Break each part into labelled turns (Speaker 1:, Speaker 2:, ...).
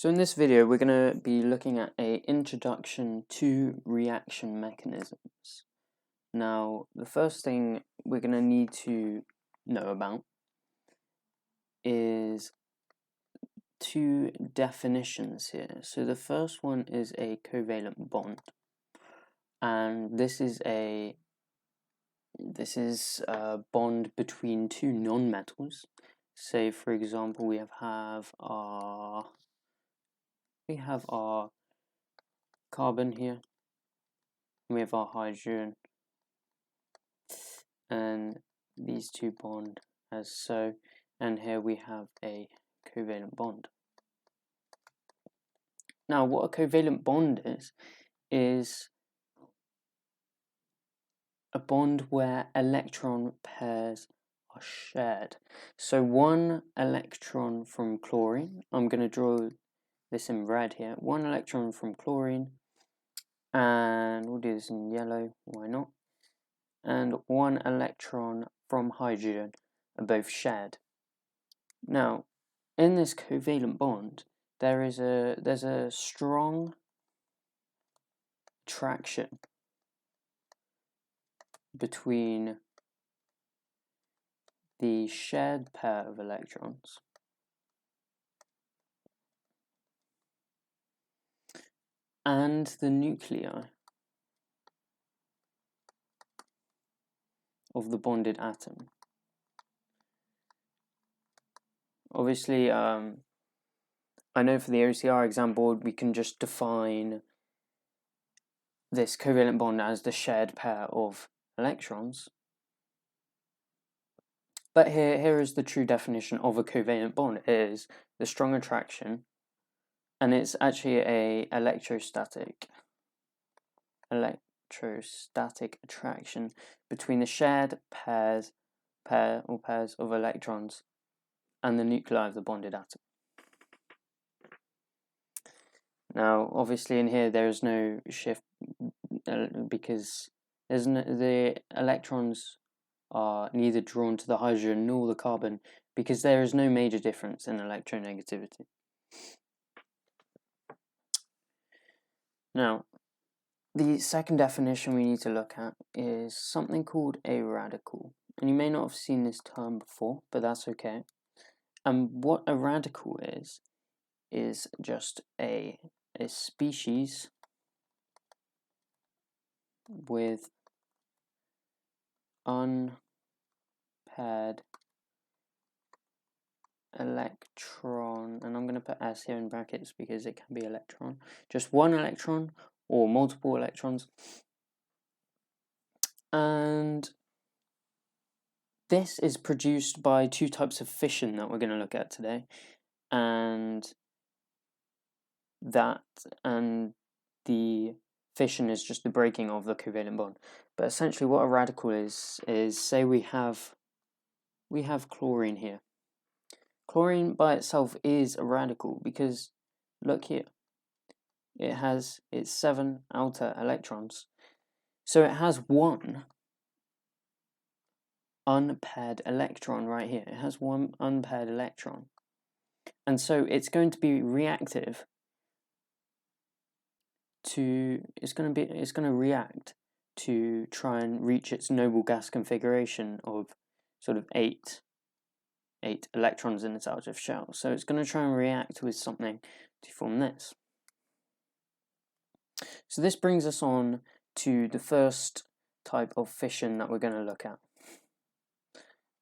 Speaker 1: So in this video, we're going to be looking at an introduction to reaction mechanisms. Now, the first thing we're going to need to know about is two definitions here. So the first one is a covalent bond, and this is a bond between two nonmetals. Say, for example, we have our carbon here, and we have our hydrogen, and these two bond as so, and here we have a covalent bond. Now, what a covalent bond is a bond where electron pairs are shared. So one electron from chlorine, I'm going to draw this in red here, one electron from chlorine, and we'll do this in yellow, why not? And one electron from hydrogen are both shared. Now, in this covalent bond, there's a strong attraction between the shared pair of electrons and the nuclei of the bonded atom. Obviously, I know for the OCR exam board, we can just define this covalent bond as the shared pair of electrons. But here is the true definition of a covalent bond. It is the strong attraction, and it's actually a electrostatic attraction between the shared pairs of electrons and the nuclei of the bonded atom. Now, obviously, in here there is no shift because the electrons are neither drawn to the hydrogen nor the carbon, because there is no major difference in electronegativity. Now, the second definition we need to look at is something called a radical. And you may not have seen this term before, but that's okay. And what a radical is just a species with unpaired electron, and I'm going to put S here in brackets because it can be electron, just one electron or multiple electrons. And this is produced by two types of fission that we're going to look at today, and the fission is just the breaking of the covalent bond. But essentially what a radical is say we have chlorine here. Chlorine by itself is a radical because look here, it has its 7 outer electrons, so it has one unpaired electron right here. It has one unpaired electron, and so it's going to be reactive to it's going to react to try and reach its noble gas configuration of sort of eight electrons in its outer shell. So it's going to try and react with something to form this. So this brings us on to the first type of fission that we're going to look at,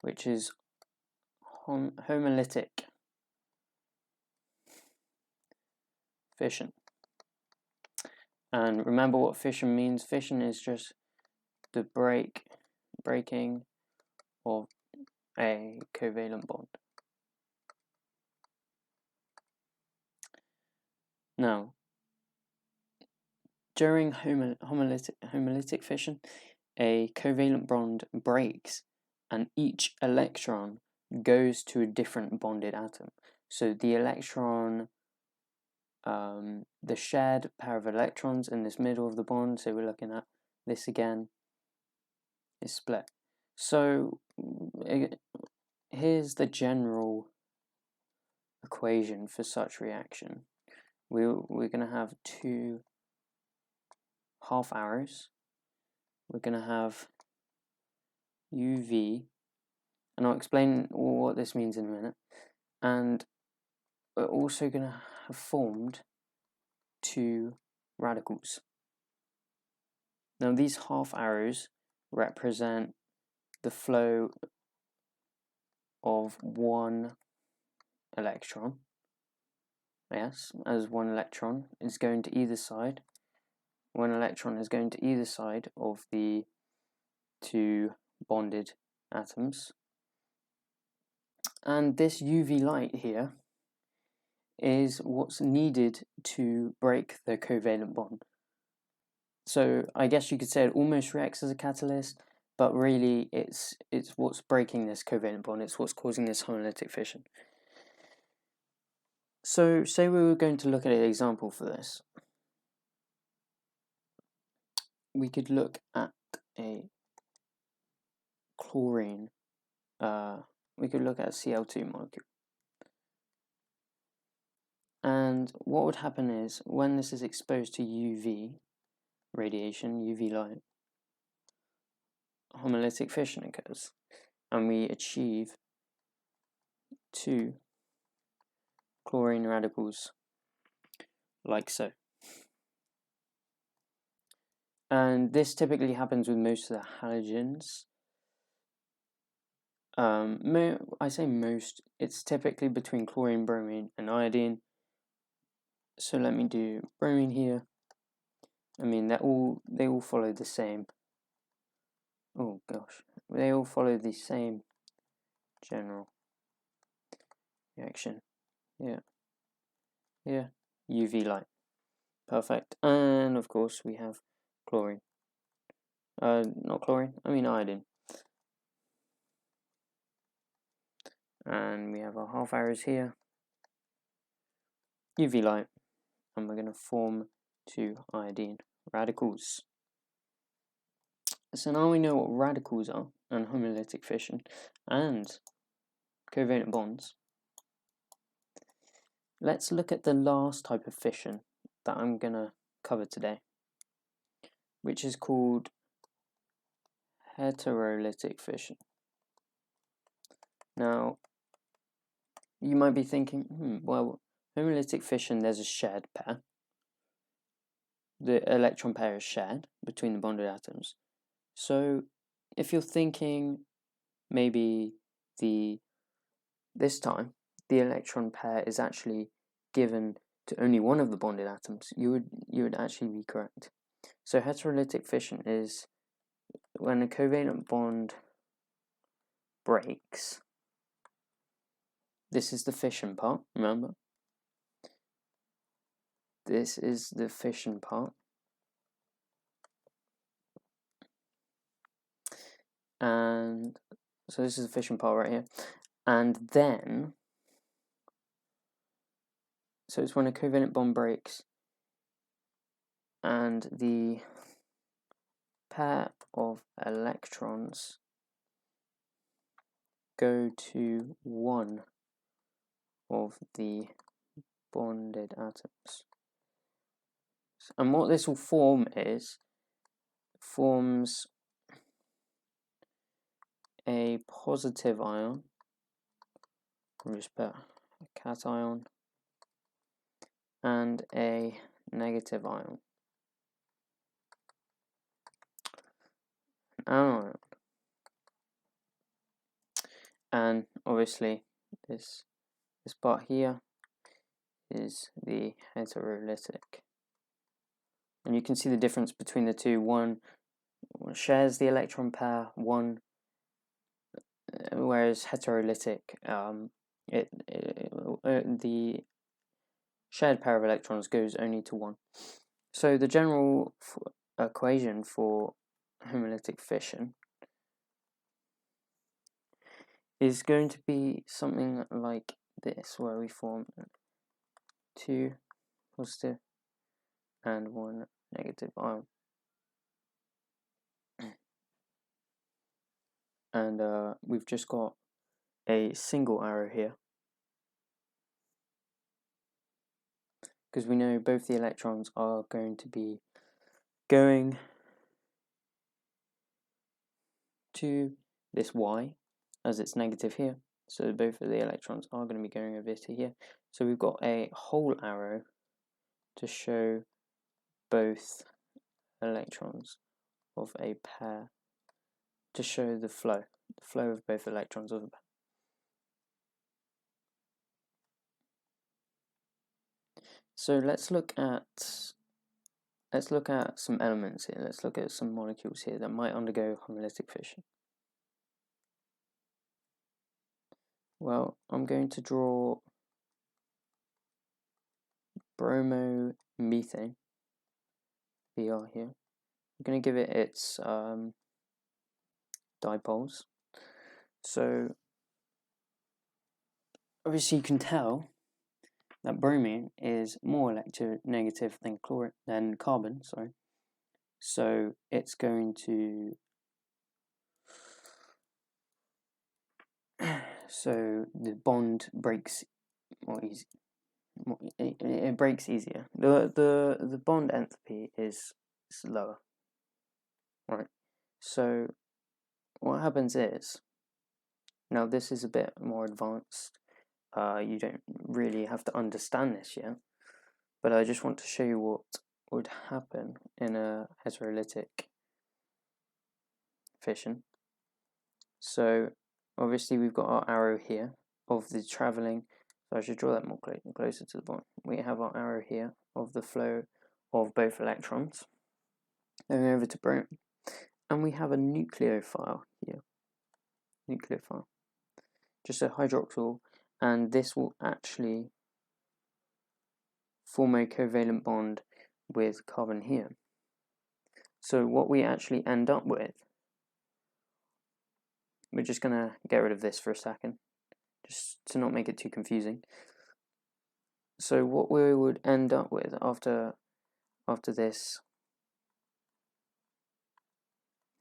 Speaker 1: which is homolytic fission. And remember what fission means. Fission is just the breaking of a covalent bond. Now, during homolytic fission, a covalent bond breaks and each electron goes to a different bonded atom. So the electron, the shared pair of electrons in this middle of the bond, so we're looking at this again, is split. So here's the general equation for such reaction. we're going to have two half arrows. We're going to have UV, and I'll explain what this means in a minute. And we're also going to have formed two radicals. Now these half arrows represent the flow of one electron. Yes, as one electron is going to either side. One electron is going to either side of the two bonded atoms. And this UV light here is what's needed to break the covalent bond. So I guess you could say it almost reacts as a catalyst, but really it's what's breaking this covalent bond. It's what's causing this homolytic fission. So say we were going to look at an example for this. We could look at a chlorine, we could look at a Cl2 molecule. And what would happen is, when this is exposed to UV radiation, UV light, homolytic fission occurs, and we achieve two chlorine radicals, like so. And this typically happens with most of the halogens. I say most, it's typically between chlorine, bromine, and iodine. So let me do bromine here. I mean, they all follow the same. Oh gosh, they all follow the same general reaction. Yeah, UV light, perfect. And of course we have chlorine. Not chlorine. I mean iodine. And we have our half arrows here. UV light, and we're going to form two iodine radicals. So now we know what radicals are, and homolytic fission, and covalent bonds. Let's look at the last type of fission that I'm going to cover today, which is called heterolytic fission. Now, you might be thinking, well, homolytic fission, there's a shared pair. The electron pair is shared between the bonded atoms. So if you're thinking maybe this time the electron pair is actually given to only one of the bonded atoms, you would actually be correct. So heterolytic fission is when a covalent bond breaks. This is the fission part, remember? This is the fission part. And so this is the fission part right here. And then, so it's when a covalent bond breaks and the pair of electrons go to one of the bonded atoms. And what this will form forms a positive ion. We'll just put a cation and a negative ion. Anion. And obviously this part here is the heterolytic. And you can see the difference between the two. One shares the electron pair, one, whereas heterolytic, the shared pair of electrons goes only to one. So the general equation for homolytic fission is going to be something like this, where we form two positive and one negative ion. And we've just got a single arrow here, because we know both the electrons are going to be going to this Y, as it's negative here. So both of the electrons are going to be going over to here. So we've got a whole arrow to show both electrons of a pair, to show the flow of both electrons of a pair. So let's look at some elements here. Let's look at some molecules here that might undergo homolytic fission. Well, I'm going to draw bromomethane, Br here. I'm going to give it its dipoles. So obviously you can tell that bromine is more electronegative than carbon, sorry. So it's going to so the bond breaks more easy. It breaks easier. The bond enthalpy is lower. Right. So what happens is, now this is a bit more advanced. You don't really have to understand this yet, but I just want to show you what would happen in a heterolytic fission. So obviously we've got our arrow here of the travelling, so I should draw that more closer to the bottom. We have our arrow here of the flow of both electrons going over to bromine, and we have a nucleophile here, just a hydroxyl, and this will actually form a covalent bond with carbon here. So what we actually end up with, we're just going to get rid of this for a second, just to not make it too confusing. So what we would end up with after this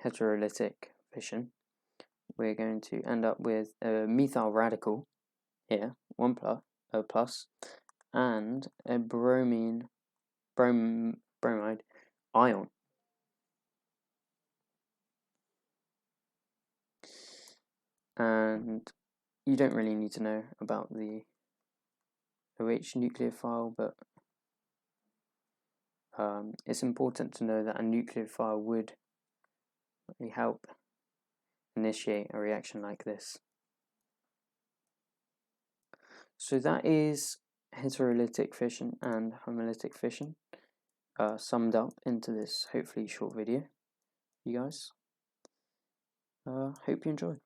Speaker 1: heterolytic fission, we're going to end up with a methyl radical here, one plus, and a bromide ion. And you don't really need to know about the OH nucleophile, but it's important to know that a nucleophile would really help initiate a reaction like this. So that is heterolytic fission and homolytic fission summed up into this hopefully short video. You guys, hope you enjoy.